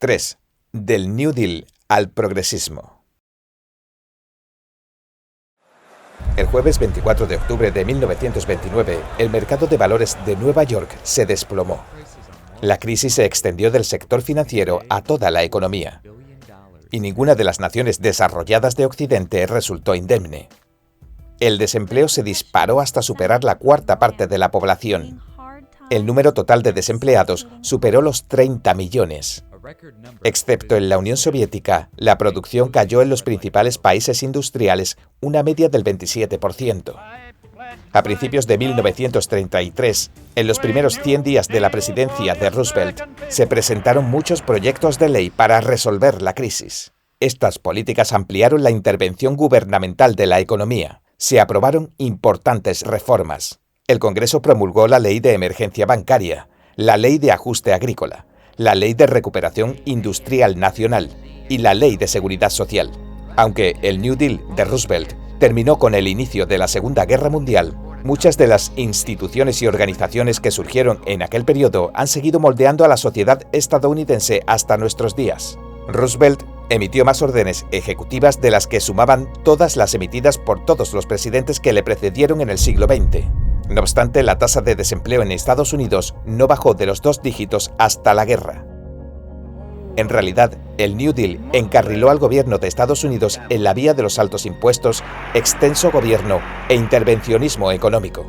3. Del New Deal al progresismo. El jueves 24 de octubre de 1929, el mercado de valores de Nueva York se desplomó. La crisis se extendió del sector financiero a toda la economía. Y ninguna de las naciones desarrolladas de Occidente resultó indemne. El desempleo se disparó hasta superar la cuarta parte de la población. El número total de desempleados superó los 30 millones. Excepto en la Unión Soviética, la producción cayó en los principales países industriales una media del 27%. A principios de 1933, en los primeros 100 días de la presidencia de Roosevelt, se presentaron muchos proyectos de ley para resolver la crisis. Estas políticas ampliaron la intervención gubernamental de la economía. Se aprobaron importantes reformas. El Congreso promulgó la Ley de Emergencia Bancaria, la Ley de Ajuste Agrícola, la Ley de Recuperación Industrial Nacional y la Ley de Seguridad Social. Aunque el New Deal de Roosevelt terminó con el inicio de la Segunda Guerra Mundial, muchas de las instituciones y organizaciones que surgieron en aquel periodo han seguido moldeando a la sociedad estadounidense hasta nuestros días. Roosevelt emitió más órdenes ejecutivas de las que sumaban todas las emitidas por todos los presidentes que le precedieron en el siglo XX. No obstante, la tasa de desempleo en Estados Unidos no bajó de los 2 dígitos hasta la guerra. En realidad, el New Deal encarriló al gobierno de Estados Unidos en la vía de los altos impuestos, extenso gobierno e intervencionismo económico.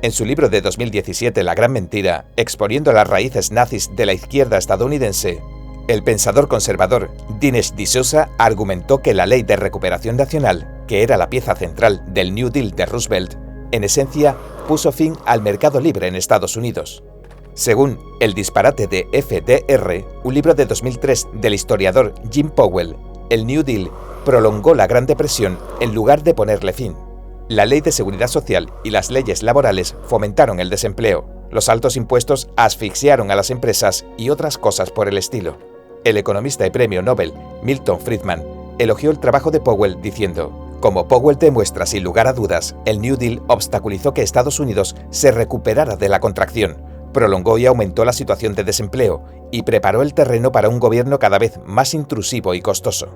En su libro de 2017, La gran mentira, exponiendo las raíces nazis de la izquierda estadounidense, el pensador conservador Dinesh D'Souza argumentó que la Ley de Recuperación Nacional, que era la pieza central del New Deal de Roosevelt, en esencia, puso fin al mercado libre en Estados Unidos. Según El disparate de FDR, un libro de 2003 del historiador Jim Powell, el New Deal prolongó la Gran Depresión en lugar de ponerle fin. La Ley de Seguridad Social y las leyes laborales fomentaron el desempleo. Los altos impuestos asfixiaron a las empresas y otras cosas por el estilo. El economista y premio Nobel Milton Friedman elogió el trabajo de Powell diciendo: como Powell demuestra sin lugar a dudas, el New Deal obstaculizó que Estados Unidos se recuperara de la contracción, prolongó y aumentó la situación de desempleo y preparó el terreno para un gobierno cada vez más intrusivo y costoso.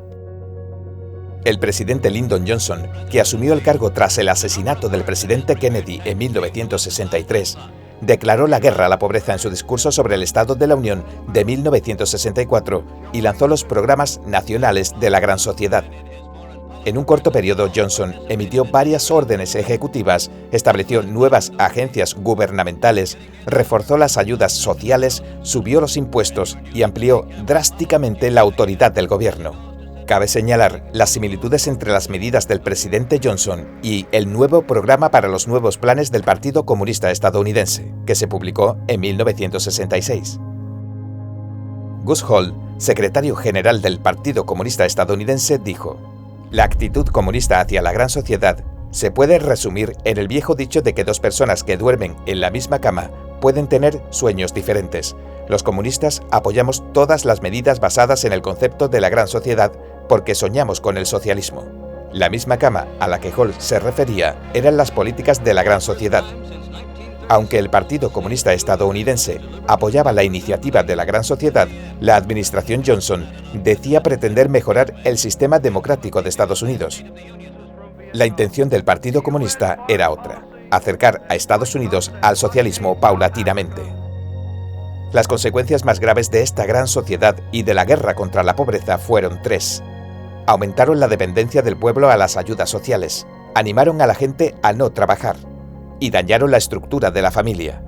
El presidente Lyndon Johnson, que asumió el cargo tras el asesinato del presidente Kennedy en 1963, declaró la guerra a la pobreza en su discurso sobre el Estado de la Unión de 1964 y lanzó los programas nacionales de la Gran Sociedad. En un corto periodo, Johnson emitió varias órdenes ejecutivas, estableció nuevas agencias gubernamentales, reforzó las ayudas sociales, subió los impuestos y amplió drásticamente la autoridad del gobierno. Cabe señalar las similitudes entre las medidas del presidente Johnson y el nuevo programa para los nuevos planes del Partido Comunista Estadounidense, que se publicó en 1966. Gus Hall, secretario general del Partido Comunista Estadounidense, dijo: la actitud comunista hacia la gran sociedad se puede resumir en el viejo dicho de que 2 personas que duermen en la misma cama pueden tener sueños diferentes. Los comunistas apoyamos todas las medidas basadas en el concepto de la gran sociedad porque soñamos con el socialismo. La misma cama a la que Hall se refería eran las políticas de la gran sociedad. Aunque el Partido Comunista Estadounidense apoyaba la iniciativa de la Gran Sociedad, la administración Johnson decía pretender mejorar el sistema democrático de Estados Unidos. La intención del Partido Comunista era otra: acercar a Estados Unidos al socialismo paulatinamente. Las consecuencias más graves de esta gran sociedad y de la guerra contra la pobreza fueron 3. Aumentaron la dependencia del pueblo a las ayudas sociales, animaron a la gente a no trabajar y dañaron la estructura de la familia.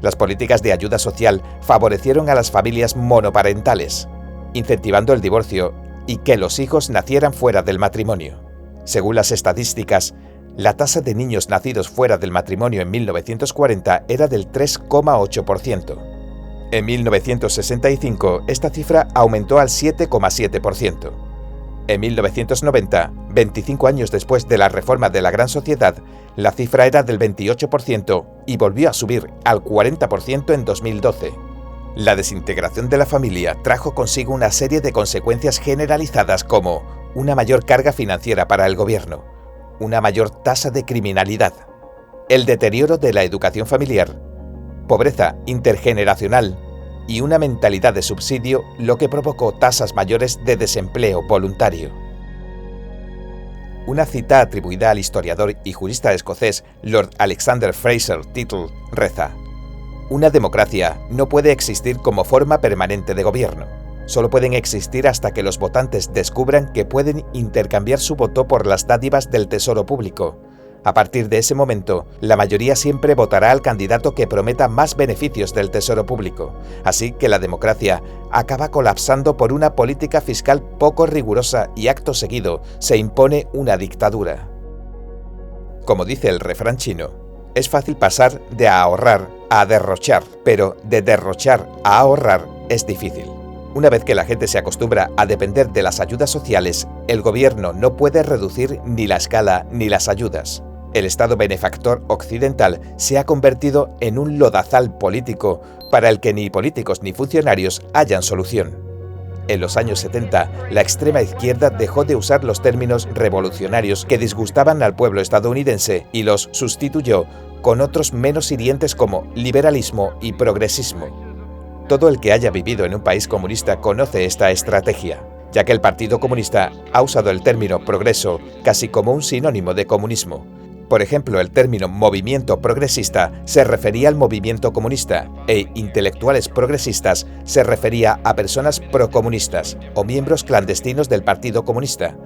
Las políticas de ayuda social favorecieron a las familias monoparentales, incentivando el divorcio y que los hijos nacieran fuera del matrimonio. Según las estadísticas, la tasa de niños nacidos fuera del matrimonio en 1940 era del 3,8%. En 1965, esta cifra aumentó al 7,7%. En 1990, 25 años después de la reforma de la Gran Sociedad, la cifra era del 28% y volvió a subir al 40% en 2012. La desintegración de la familia trajo consigo una serie de consecuencias generalizadas como una mayor carga financiera para el gobierno, una mayor tasa de criminalidad, el deterioro de la educación familiar, pobreza intergeneracional, y una mentalidad de subsidio, lo que provocó tasas mayores de desempleo voluntario. Una cita atribuida al historiador y jurista escocés Lord Alexander Fraser Tytell reza: «Una democracia no puede existir como forma permanente de gobierno. Solo pueden existir hasta que los votantes descubran que pueden intercambiar su voto por las dádivas del tesoro público. A partir de ese momento, la mayoría siempre votará al candidato que prometa más beneficios del tesoro público. Así que la democracia acaba colapsando por una política fiscal poco rigurosa y acto seguido se impone una dictadura». Como dice el refrán chino, es fácil pasar de ahorrar a derrochar, pero de derrochar a ahorrar es difícil. Una vez que la gente se acostumbra a depender de las ayudas sociales, el gobierno no puede reducir ni la escala ni las ayudas. El Estado benefactor occidental se ha convertido en un lodazal político para el que ni políticos ni funcionarios hallan solución. En los años 70, la extrema izquierda dejó de usar los términos revolucionarios que disgustaban al pueblo estadounidense y los sustituyó con otros menos hirientes como liberalismo y progresismo. Todo el que haya vivido en un país comunista conoce esta estrategia, ya que el Partido Comunista ha usado el término progreso casi como un sinónimo de comunismo. Por ejemplo, el término movimiento progresista se refería al movimiento comunista e intelectuales progresistas se refería a personas procomunistas o miembros clandestinos del Partido Comunista.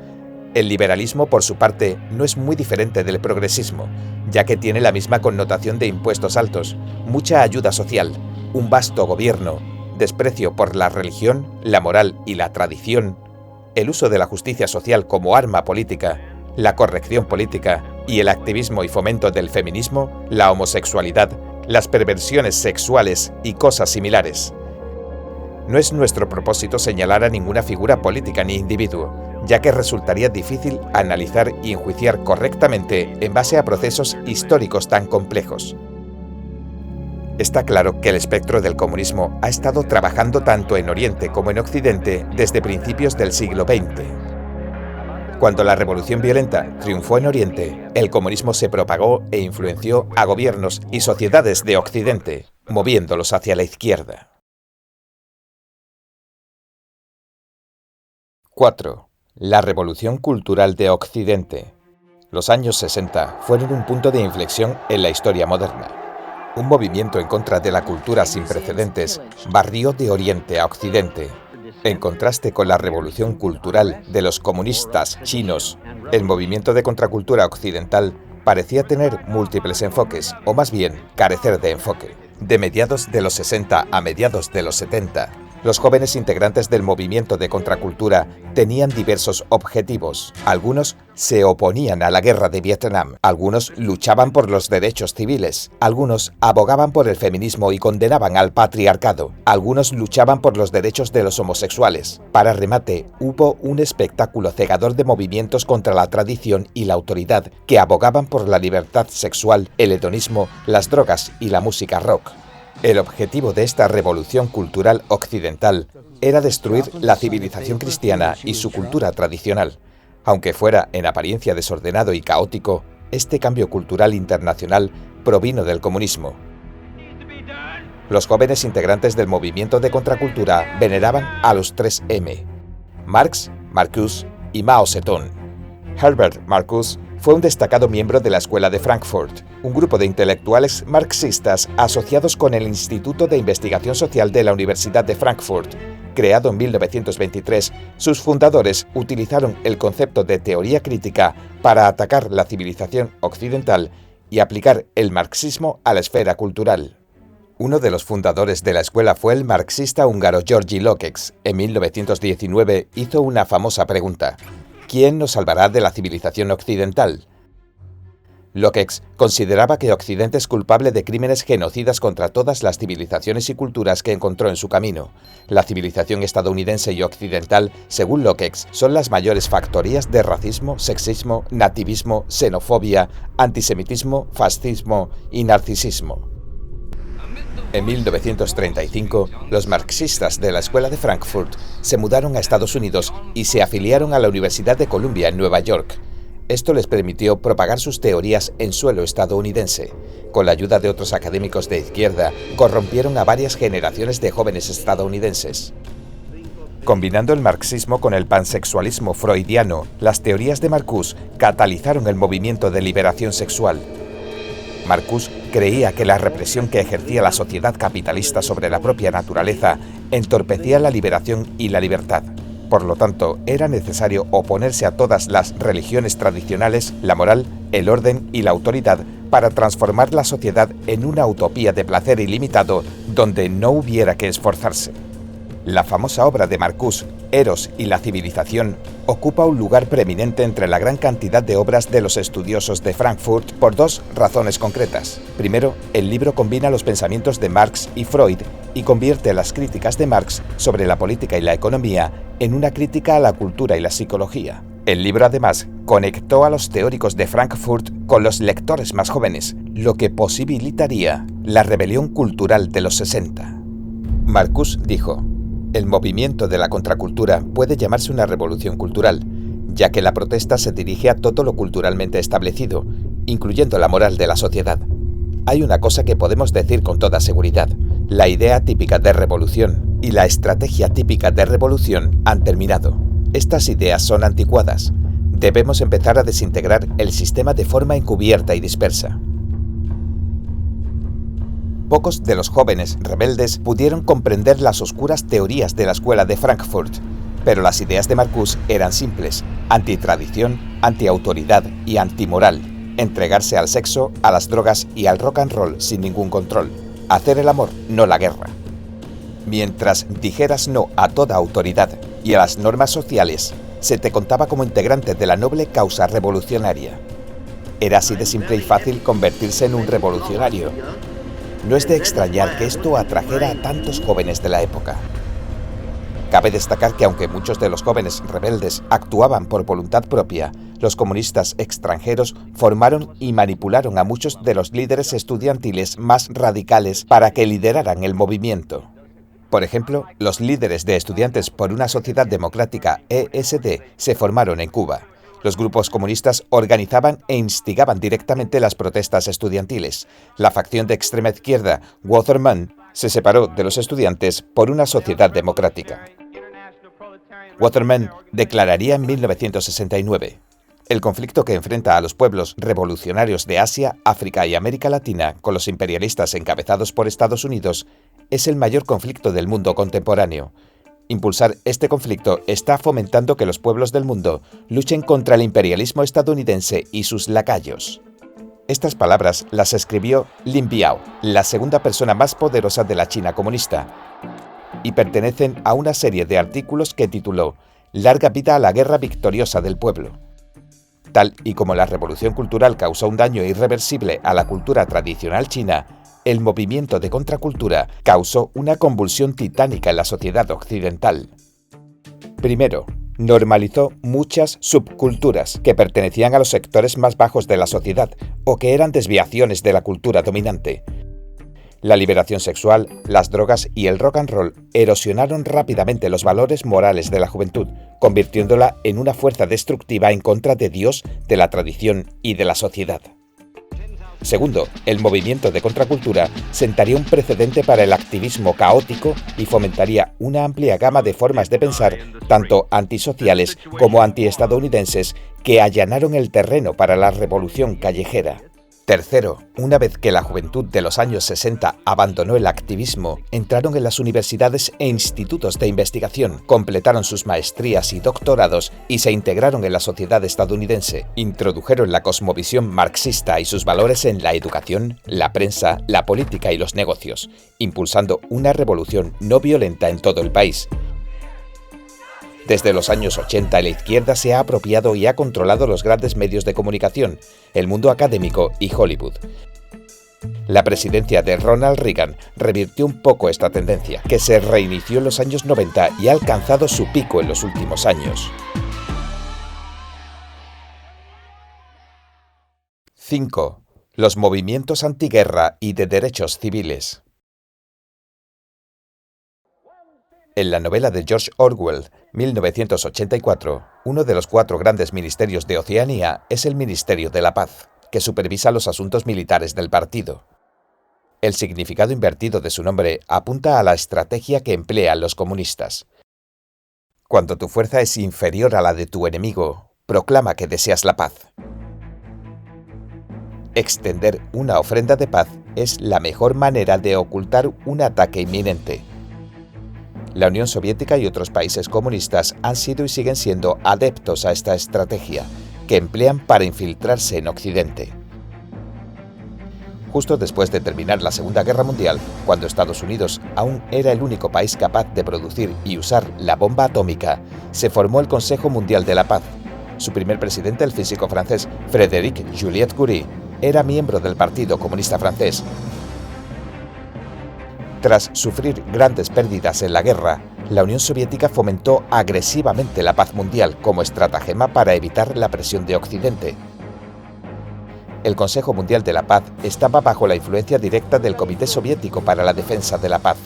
El liberalismo, por su parte, no es muy diferente del progresismo, ya que tiene la misma connotación de impuestos altos, mucha ayuda social, un vasto gobierno, desprecio por la religión, la moral y la tradición, el uso de la justicia social como arma política, la corrección política y el activismo y fomento del feminismo, la homosexualidad, las perversiones sexuales y cosas similares. No es nuestro propósito señalar a ninguna figura política ni individuo, ya que resultaría difícil analizar y enjuiciar correctamente en base a procesos históricos tan complejos. Está claro que el espectro del comunismo ha estado trabajando tanto en Oriente como en Occidente desde principios del siglo XX. Cuando la revolución violenta triunfó en Oriente, el comunismo se propagó e influenció a gobiernos y sociedades de Occidente, moviéndolos hacia la izquierda. 4. La Revolución Cultural de Occidente. Los años 60 fueron un punto de inflexión en la historia moderna. Un movimiento en contra de la cultura sin precedentes barrió de Oriente a Occidente. En contraste con la revolución cultural de los comunistas chinos, el movimiento de contracultura occidental parecía tener múltiples enfoques, o más bien carecer de enfoque. De mediados de los 60 a mediados de los 70, los jóvenes integrantes del movimiento de contracultura tenían diversos objetivos. Algunos se oponían a la guerra de Vietnam, algunos luchaban por los derechos civiles, algunos abogaban por el feminismo y condenaban al patriarcado, algunos luchaban por los derechos de los homosexuales. Para remate, hubo un espectáculo cegador de movimientos contra la tradición y la autoridad que abogaban por la libertad sexual, el hedonismo, las drogas y la música rock. El objetivo de esta revolución cultural occidental era destruir la civilización cristiana y su cultura tradicional. Aunque fuera en apariencia desordenado y caótico, este cambio cultural internacional provino del comunismo. Los jóvenes integrantes del movimiento de contracultura veneraban a los 3M: Marx, Marcuse y Mao Zedong. Herbert Marcuse fue un destacado miembro de la Escuela de Frankfurt, un grupo de intelectuales marxistas asociados con el Instituto de Investigación Social de la Universidad de Frankfurt. Creado en 1923, sus fundadores utilizaron el concepto de teoría crítica para atacar la civilización occidental y aplicar el marxismo a la esfera cultural. Uno de los fundadores de la escuela fue el marxista húngaro György Lukács. En 1919 hizo una famosa pregunta: ¿quién nos salvará de la civilización occidental? Lukács consideraba que Occidente es culpable de crímenes genocidas contra todas las civilizaciones y culturas que encontró en su camino. La civilización estadounidense y occidental, según Lukács, son las mayores factorías de racismo, sexismo, nativismo, xenofobia, antisemitismo, fascismo y narcisismo. En 1935, los marxistas de la Escuela de Frankfurt se mudaron a Estados Unidos y se afiliaron a la Universidad de Columbia en Nueva York. Esto les permitió propagar sus teorías en suelo estadounidense. Con la ayuda de otros académicos de izquierda, corrompieron a varias generaciones de jóvenes estadounidenses. Combinando el marxismo con el pansexualismo freudiano, las teorías de Marcuse catalizaron el movimiento de liberación sexual. Marcuse creía que la represión que ejercía la sociedad capitalista sobre la propia naturaleza entorpecía la liberación y la libertad. Por lo tanto, era necesario oponerse a todas las religiones tradicionales, la moral, el orden y la autoridad para transformar la sociedad en una utopía de placer ilimitado donde no hubiera que esforzarse. La famosa obra de Marcuse, Eros y la civilización, ocupa un lugar preeminente entre la gran cantidad de obras de los estudiosos de Frankfurt por dos razones concretas. Primero, el libro combina los pensamientos de Marx y Freud y convierte las críticas de Marx sobre la política y la economía en una crítica a la cultura y la psicología. El libro además conectó a los teóricos de Frankfurt con los lectores más jóvenes, lo que posibilitaría la rebelión cultural de los 60. Marcuse dijo: el movimiento de la contracultura puede llamarse una revolución cultural, ya que la protesta se dirige a todo lo culturalmente establecido, incluyendo la moral de la sociedad. Hay una cosa que podemos decir con toda seguridad: la idea típica de revolución y la estrategia típica de revolución han terminado. Estas ideas son anticuadas. Debemos empezar a desintegrar el sistema de forma encubierta y dispersa. Pocos de los jóvenes rebeldes pudieron comprender las oscuras teorías de la escuela de Frankfurt, pero las ideas de Marcuse eran simples: antitradición, antiautoridad y antimoral, entregarse al sexo, a las drogas y al rock and roll sin ningún control, hacer el amor, no la guerra. Mientras dijeras no a toda autoridad y a las normas sociales, se te contaba como integrante de la noble causa revolucionaria. Era así de simple y fácil convertirse en un revolucionario. No es de extrañar que esto atrajera a tantos jóvenes de la época. Cabe destacar que aunque muchos de los jóvenes rebeldes actuaban por voluntad propia, los comunistas extranjeros formaron y manipularon a muchos de los líderes estudiantiles más radicales para que lideraran el movimiento. Por ejemplo, los líderes de Estudiantes por una Sociedad Democrática, ESD, se formaron en Cuba. Los grupos comunistas organizaban e instigaban directamente las protestas estudiantiles. La facción de extrema izquierda, Waterman, se separó de los estudiantes por una sociedad democrática. Waterman declararía en 1969: el conflicto que enfrenta a los pueblos revolucionarios de Asia, África y América Latina con los imperialistas encabezados por Estados Unidos es el mayor conflicto del mundo contemporáneo. Impulsar este conflicto está fomentando que los pueblos del mundo luchen contra el imperialismo estadounidense y sus lacayos. Estas palabras las escribió Lin Biao, la segunda persona más poderosa de la China comunista, y pertenecen a una serie de artículos que tituló «Larga vida a la guerra victoriosa del pueblo». Tal y como la revolución cultural causó un daño irreversible a la cultura tradicional china, el movimiento de contracultura causó una convulsión titánica en la sociedad occidental. Primero, normalizó muchas subculturas que pertenecían a los sectores más bajos de la sociedad o que eran desviaciones de la cultura dominante. La liberación sexual, las drogas y el rock and roll erosionaron rápidamente los valores morales de la juventud, convirtiéndola en una fuerza destructiva en contra de Dios, de la tradición y de la sociedad. Segundo, el movimiento de contracultura sentaría un precedente para el activismo caótico y fomentaría una amplia gama de formas de pensar, tanto antisociales como antiestadounidenses, que allanaron el terreno para la revolución callejera. Tercero, una vez que la juventud de los años 60 abandonó el activismo, entraron en las universidades e institutos de investigación, completaron sus maestrías y doctorados y se integraron en la sociedad estadounidense. Introdujeron la cosmovisión marxista y sus valores en la educación, la prensa, la política y los negocios, impulsando una revolución no violenta en todo el país. Desde los años 80, la izquierda se ha apropiado y ha controlado los grandes medios de comunicación, el mundo académico y Hollywood. La presidencia de Ronald Reagan revirtió un poco esta tendencia, que se reinició en los años 90 y ha alcanzado su pico en los últimos años. 5. Los movimientos antiguerra y de derechos civiles. En la novela de George Orwell, 1984, uno de los 4 grandes ministerios de Oceanía es el Ministerio de la Paz, que supervisa los asuntos militares del partido. El significado invertido de su nombre apunta a la estrategia que emplean los comunistas. Cuando tu fuerza es inferior a la de tu enemigo, proclama que deseas la paz. Extender una ofrenda de paz es la mejor manera de ocultar un ataque inminente. La Unión Soviética y otros países comunistas han sido y siguen siendo adeptos a esta estrategia, que emplean para infiltrarse en Occidente. Justo después de terminar la Segunda Guerra Mundial, cuando Estados Unidos aún era el único país capaz de producir y usar la bomba atómica, se formó el Consejo Mundial de la Paz. Su primer presidente, el físico francés Frédéric Joliot-Curie, era miembro del Partido Comunista Francés. Tras sufrir grandes pérdidas en la guerra, la Unión Soviética fomentó agresivamente la paz mundial como estratagema para evitar la presión de Occidente. El Consejo Mundial de la Paz estaba bajo la influencia directa del Comité Soviético para la Defensa de la Paz,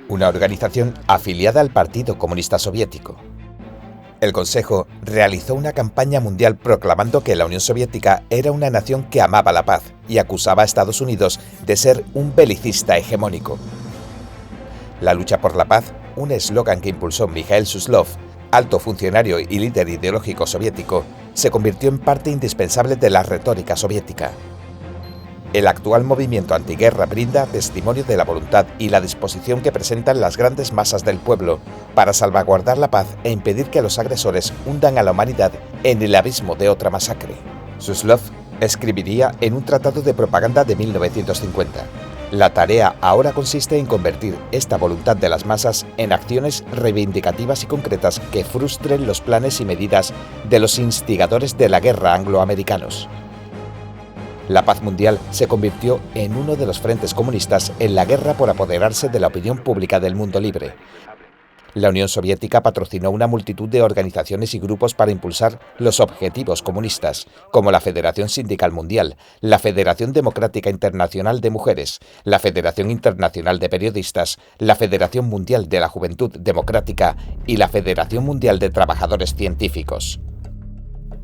una organización afiliada al Partido Comunista Soviético. El Consejo realizó una campaña mundial proclamando que la Unión Soviética era una nación que amaba la paz y acusaba a Estados Unidos de ser un belicista hegemónico. La lucha por la paz, un eslogan que impulsó Mikhail Suslov, alto funcionario y líder ideológico soviético, se convirtió en parte indispensable de la retórica soviética. El actual movimiento antiguerra brinda testimonio de la voluntad y la disposición que presentan las grandes masas del pueblo para salvaguardar la paz e impedir que los agresores hundan a la humanidad en el abismo de otra masacre. Suslov escribiría en un tratado de propaganda de 1950. La tarea ahora consiste en convertir esta voluntad de las masas en acciones reivindicativas y concretas que frustren los planes y medidas de los instigadores de la guerra angloamericanos. La paz mundial se convirtió en uno de los frentes comunistas en la guerra por apoderarse de la opinión pública del mundo libre. La Unión Soviética patrocinó una multitud de organizaciones y grupos para impulsar los objetivos comunistas, como la Federación Sindical Mundial, la Federación Democrática Internacional de Mujeres, la Federación Internacional de Periodistas, la Federación Mundial de la Juventud Democrática y la Federación Mundial de Trabajadores Científicos.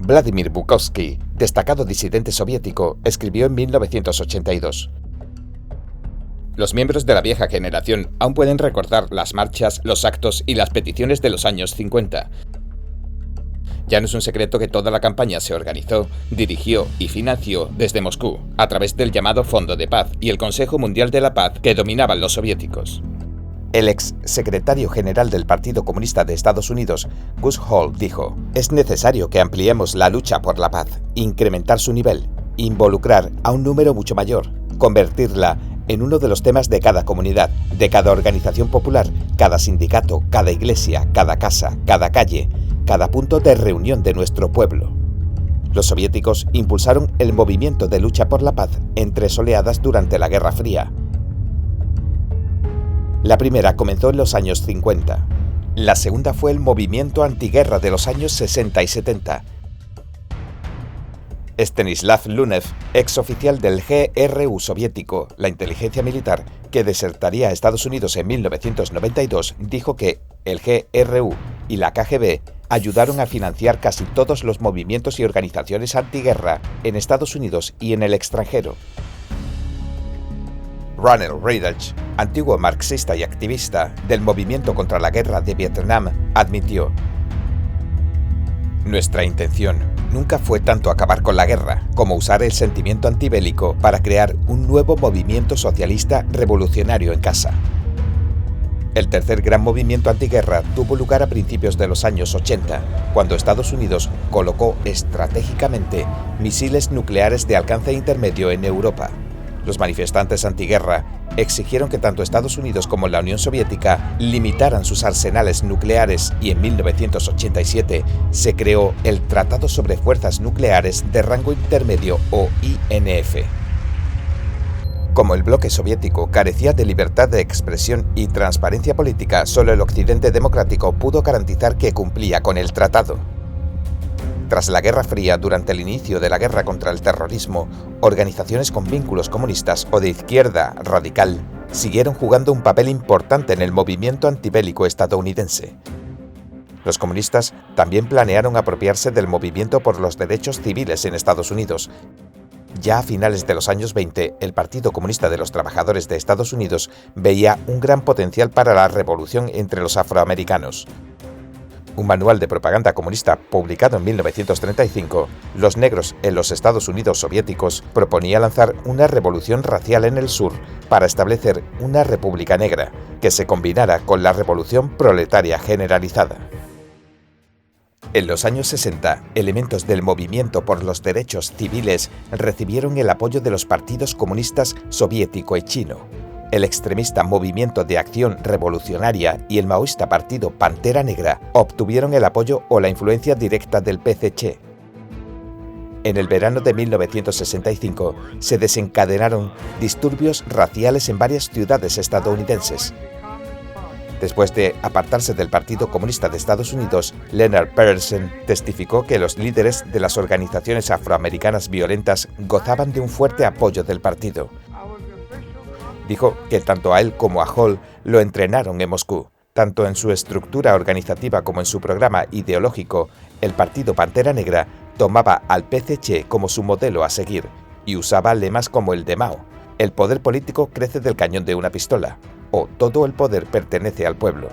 Vladimir Bukovsky, destacado disidente soviético, escribió en 1982: los miembros de la vieja generación aún pueden recordar las marchas, los actos y las peticiones de los años 50. Ya no es un secreto que toda la campaña se organizó, dirigió y financió desde Moscú, a través del llamado Fondo de Paz y el Consejo Mundial de la Paz que dominaban los soviéticos. El ex secretario general del Partido Comunista de Estados Unidos, Gus Hall, dijo: es necesario que ampliemos la lucha por la paz, incrementar su nivel, involucrar a un número mucho mayor, convertirla en uno de los temas de cada comunidad, de cada organización popular, cada sindicato, cada iglesia, cada casa, cada calle, cada punto de reunión de nuestro pueblo. Los soviéticos impulsaron el movimiento de lucha por la paz en 3 oleadas durante la Guerra Fría. La primera comenzó en los años 50. La segunda fue el movimiento antiguerra de los años 60 y 70. Stanislav Lunev, exoficial del GRU soviético, la inteligencia militar, que desertaría a Estados Unidos en 1992, dijo que el GRU y la KGB ayudaron a financiar casi todos los movimientos y organizaciones antiguerra en Estados Unidos y en el extranjero. Ronald Reagan, antiguo marxista y activista del movimiento contra la guerra de Vietnam, admitió: nuestra intención nunca fue tanto acabar con la guerra como usar el sentimiento antibélico para crear un nuevo movimiento socialista revolucionario en casa. El tercer gran movimiento antiguerra tuvo lugar a principios de los años 80, cuando Estados Unidos colocó estratégicamente misiles nucleares de alcance intermedio en Europa. Los manifestantes antiguerra exigieron que tanto Estados Unidos como la Unión Soviética limitaran sus arsenales nucleares y en 1987 se creó el Tratado sobre Fuerzas Nucleares de Rango Intermedio o INF. Como el bloque soviético carecía de libertad de expresión y transparencia política, solo el Occidente democrático pudo garantizar que cumplía con el tratado. Tras la Guerra Fría, durante el inicio de la guerra contra el terrorismo, organizaciones con vínculos comunistas o de izquierda radical siguieron jugando un papel importante en el movimiento antibélico estadounidense. Los comunistas también planearon apropiarse del movimiento por los derechos civiles en Estados Unidos. Ya a finales de los años 20, el Partido Comunista de los Trabajadores de Estados Unidos veía un gran potencial para la revolución entre los afroamericanos. Un manual de propaganda comunista publicado en 1935, Los negros en los Estados Unidos soviéticos, proponía lanzar una revolución racial en el sur para establecer una república negra que se combinara con la revolución proletaria generalizada. En los años 60, elementos del movimiento por los derechos civiles recibieron el apoyo de los partidos comunistas soviético y chino. El extremista Movimiento de Acción Revolucionaria y el maoísta partido Pantera Negra obtuvieron el apoyo o la influencia directa del PCC. En el verano de 1965 se desencadenaron disturbios raciales en varias ciudades estadounidenses. Después de apartarse del Partido Comunista de Estados Unidos, Leonard Pearson testificó que los líderes de las organizaciones afroamericanas violentas gozaban de un fuerte apoyo del partido. Dijo que tanto a él como a Hall lo entrenaron en Moscú. Tanto en su estructura organizativa como en su programa ideológico, el Partido Pantera Negra tomaba al PCC como su modelo a seguir y usaba lemas como el de Mao: el poder político crece del cañón de una pistola, o todo el poder pertenece al pueblo.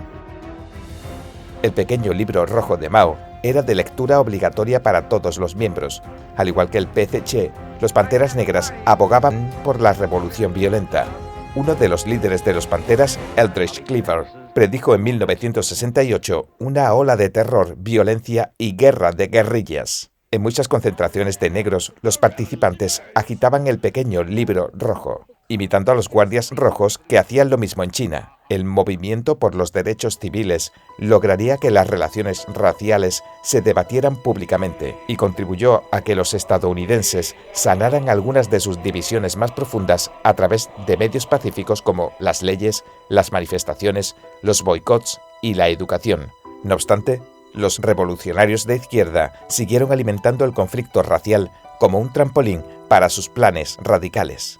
El pequeño libro rojo de Mao era de lectura obligatoria para todos los miembros. Al igual que el PCC, los Panteras Negras abogaban por la revolución violenta. Uno de los líderes de los Panteras, Eldridge Cleaver, predijo en 1968 una ola de terror, violencia y guerra de guerrillas. En muchas concentraciones de negros, los participantes agitaban el pequeño libro rojo, imitando a los guardias rojos que hacían lo mismo en China. El movimiento por los derechos civiles lograría que las relaciones raciales se debatieran públicamente y contribuyó a que los estadounidenses sanaran algunas de sus divisiones más profundas a través de medios pacíficos como las leyes, las manifestaciones, los boicots y la educación. No obstante, los revolucionarios de izquierda siguieron alimentando el conflicto racial como un trampolín para sus planes radicales.